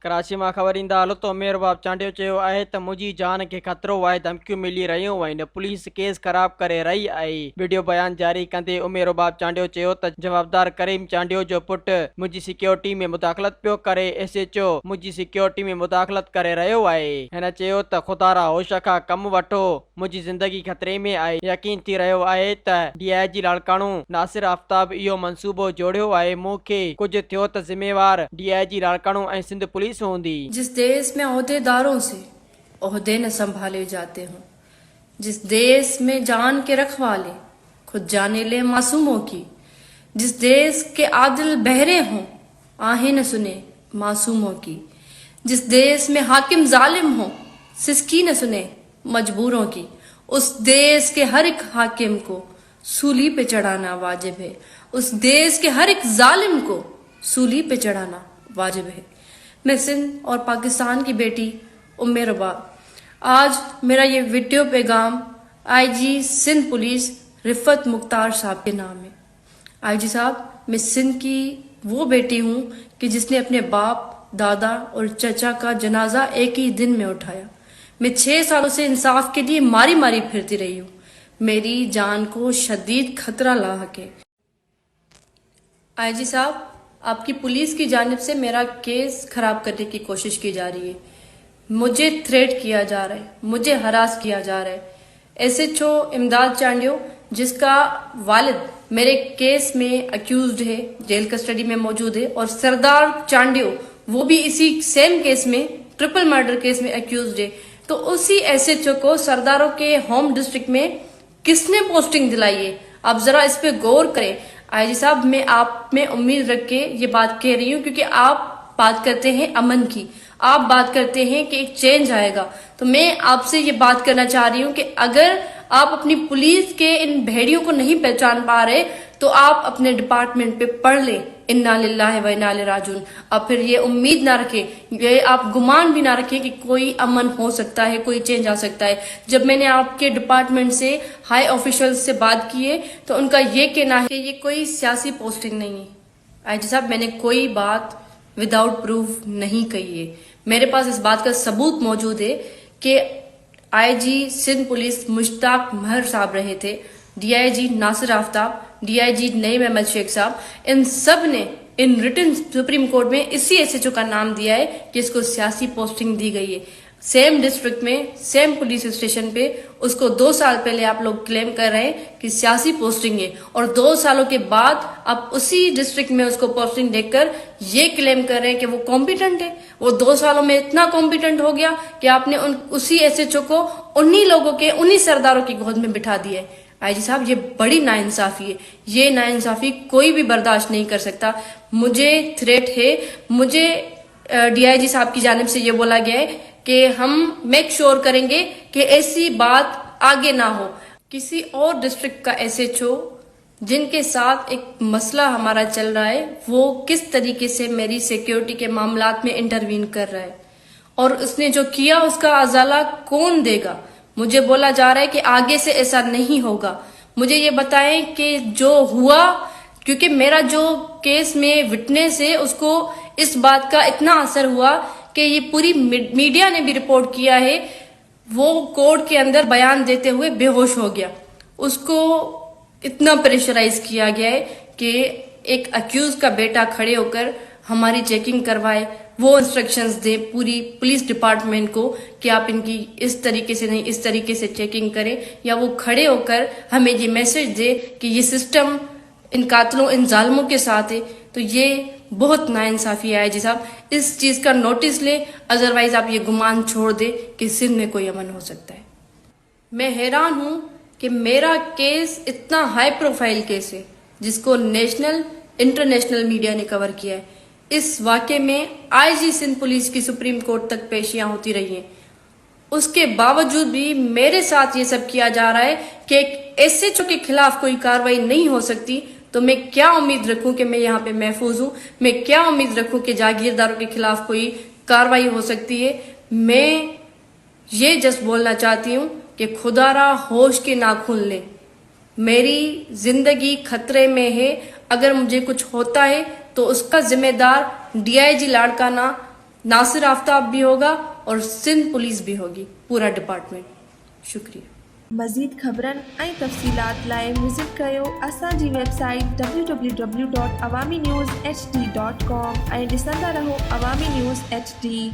कराची मां ख़बर ईंदा हलो त उमेर बाब चांडियो चयो आहे त मुंहिंजी जान खे ख़तरो आहे, धमकियूं मिली रहियूं आहिनि, पुलिस केस ख़राब करे रही आहे। वीडियो बयान जारी कंदे उमेर बाब चांडियो चयो त जवाबदार करीम चांडियो जो पुटु मुंहिंजी सिक्योरिटी में मुदाख़लत पियो करे। SHO मुंहिंजी सिक्योरिटी में मुदाख़लत करे रहियो आहे। हिन चयो त ख़ुदा रा होश खां कमु वठो, मुंहिंजी ज़िंदगी ख़तरे में आहे। यकीन थी रहियो आहे त DIG लाड़काणो नासिर आफ्ताब इहो मंसूबो जोड़ियो आहे। मूंखे कुझु थियो त ज़िम्मेवार DIG लाड़काणो ऐं सिंध पुलिस होंदी। जिस देश में ओहदेदारों से ओहदे न संभाले जाते हों, जिस देश में जान के रखवाले खुद जाने ले मासूमों की, जिस देश के आदिल बहरे हों आहें न सुने मासूमों की, जिस देश में हाकिम जालिम हो सिसकी न सुने मजबूरों की, उस देश के हर एक हाकिम को सूली पे चढ़ाना वाजिब है। उस देश के हर एक जालिम को सूली पे चढ़ाना वाजिब है। मैं सिंध और पाकिस्तान की बेटी उम्मे रबा, आज मेरा ये वीडियो पैगाम IG सिंध पुलिस रिफत मुख्तार साहब के नाम है। IG साहब, मैं सिंध की वो बेटी हूँ कि जिसने अपने बाप, दादा और चचा का जनाजा एक ही दिन में उठाया। मैं 6 सालों से इंसाफ के लिए मारी मारी फिरती रही हूँ। मेरी जान को शदीद खतरा लाहक है। IG साहब, आपकी पुलिस की जानिब से मेरा केस खराब करने की कोशिश की जा रही है। मुझे थ्रेट किया जा रहा है, मुझे हरास किया जा रहा है। SHO इमदाद चांडियो, जिसका वालिद मेरे केस में अक्यूज्ड है, जेल कस्टडी में मौजूद है, और सरदार चांडियो वो भी इसी सेम केस में, ट्रिपल मर्डर केस में अक्यूज्ड है। तो उसी SHO को सरदारों के होम डिस्ट्रिक्ट में किसने पोस्टिंग दिलाई है? आप जरा इस पे गौर करें। IG साहब, मैं आप में उम्मीद रख के ये बात कह रही हूँ, क्योंकि आप बात करते हैं अमन की, आप बात करते हैं कि एक चेंज आएगा। तो मैं आपसे ये बात करना चाह रही हूँ कि अगर आप अपनी पुलिस के इन भेड़ियों को नहीं पहचान पा रहे तो आप अपने डिपार्टमेंट पे पढ़ लें इन्ना लिल्लाहि व इन्ना इलैहि राजिऊन। अब फिर ये उम्मीद ना रखें, ये आप गुमान भी ना रखें कि कोई अमन हो सकता है, कोई चेंज आ सकता है। जब मैंने आपके डिपार्टमेंट से हाई ऑफिशियल्स से बात की है तो उनका ये कहना है कि ये कोई सियासी पोस्टिंग नहीं है। IG साहब, मैंने कोई बात विदाउट प्रूफ नहीं कही है। मेरे पास इस बात का सबूत मौजूद है कि IG सिंध पुलिस मुश्ताक महर साहब रहे थे, DIG नासिर आफ्ताब, DIG नईम अहमद शेख साहब, इन सब ने इन रिटन सुप्रीम कोर्ट में इसी SHO का नाम दिया है कि इसको सियासी पोस्टिंग दी गई है। सेम डिस्ट्रिक्ट में, सेम पुलिस स्टेशन पे उसको 2 साल पहले आप लोग क्लेम कर रहे हैं कि सियासी पोस्टिंग है, और 2 सालों के बाद आप उसी डिस्ट्रिक्ट में उसको पोस्टिंग देकर ये क्लेम कर रहे हैं कि वो कॉम्पिटेंट है। वो 2 सालों में इतना कॉम्पिटेंट हो गया कि आपने उसी SHO को उन्हीं लोगों के, उन्हीं सरदारों की गोद में बिठा दिया है। IG साहब, ये बड़ी नाइंसाफी है। ये नाइंसाफी कोई भी बर्दाश्त नहीं कर सकता। मुझे थ्रेट है, मुझे DIG साहब की जानिब से ये बोला गया है कि हम मेक श्योर करेंगे कि ऐसी बात आगे ना हो। किसी और डिस्ट्रिक्ट का SHO जिनके साथ एक मसला हमारा चल रहा है, वो किस तरीके से मेरी सिक्योरिटी के मामलात में इंटरवीन कर रहा है, और उसने जो किया उसका अजाला कौन देगा? मुझे बोला जा रहा है कि आगे से ऐसा नहीं होगा। मुझे ये बताएं कि जो हुआ, क्योंकि मेरा जो केस में विटनेस है उसको इस बात का इतना असर हुआ कि ये पूरी मीडिया ने भी रिपोर्ट किया है, वो कोर्ट के अंदर बयान देते हुए बेहोश हो गया। उसको इतना प्रेशराइज किया गया है कि एक अक्यूज का बेटा खड़े होकर हमारी चेकिंग करवाए, वो इंस्ट्रक्शंस दे पूरी पुलिस डिपार्टमेंट को कि आप इनकी इस तरीके से नहीं, इस तरीके से चेकिंग करें, या वो खड़े होकर हमें ये मैसेज दे कि ये सिस्टम इन कातलों, इन जालिमों के साथ है। तो ये बहुत नाइंसाफी है। IG साहब, इस चीज का नोटिस ले, अदरवाइज आप ये गुमान छोड़ दे कि सिंध में कोई अमन हो सकता है। मैं हैरान हूं कि मेरा केस इतना हाई प्रोफाइल केस है जिसको नेशनल, इंटरनेशनल मीडिया ने कवर किया है। इस वाक़े में IG सिंध पुलिस की सुप्रीम कोर्ट तक पेशियां होती रही हैं। उसके बावजूद भी मेरे साथ ये सब किया जा रहा है कि एक SHO के खिलाफ कोई कार्रवाई नहीं हो सकती। तो मैं क्या उम्मीद रखूं कि मैं यहाँ पे महफूज हूं? मैं क्या उम्मीद रखूं कि जागीरदारों के खिलाफ कोई कार्रवाई हो सकती है? मैं ये जस्ट बोलना चाहती हूँ कि खुदारा होश के नाखून ले, मेरी जिंदगी खतरे में है। अगर मुझे कुछ होता है तो उसका जिम्मेदार DIG लाड़काना नासिर आफ्ताब भी होगा और सिंध पुलिस भी होगी, पूरा डिपार्टमेंट। शुक्रिया। मज़ीद ख़बरनि ऐं तफ़सीलात लाइ विज़िट कयो असांजी वेबसाइट www.awamiNewsHD.com ऐं ॾिसंदा रहो अवामी न्यूज़ HD।